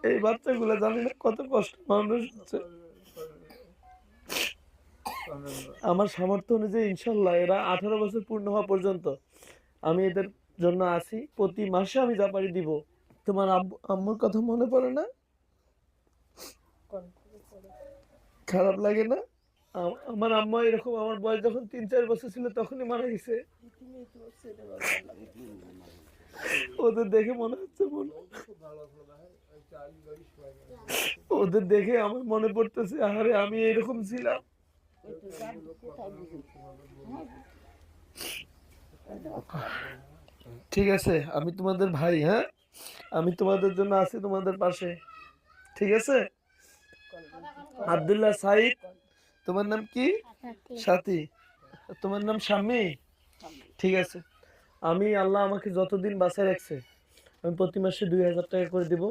এই বাচ্চাগুলো জানি না কত কষ্ট মানুষ হচ্ছে। আমার সামর্থ্য অনুযায়ী ইনশাল্লাহ এরা 18 বছর পূর্ণ হওয়া পর্যন্ত আমি এদের জন্য আছি। প্রতি মাসে আমি যা পারি দিব। তোমার আম্মুর কথা মনে পড়ে না? খারাপ লাগে না? আমার আম্মা এরকম আমার বয়স যখন 3-4 বছর ছিল তখনই মারা গেছে। ওদের দেখে মনে হচ্ছে ওদের দেখে আমার মনে পড়তেছে আরে আমি এরকম ছিলাম। ঠিক আছে, আমি তোমাদের ভাই, হ্যাঁ, আমি তোমাদের জন্য আছি, তোমাদের পাশে। ঠিক আছে। আব্দুল্লাহ সাইদ, তোমার নাম কি? সাথী। তোমার নাম শাম্মী। ঠিক আছে, আমি আল্লাহ আমাকে যতদিন বাঁচায় রাখছে আমি প্রতি মাসে 2000 টাকা করে দিব।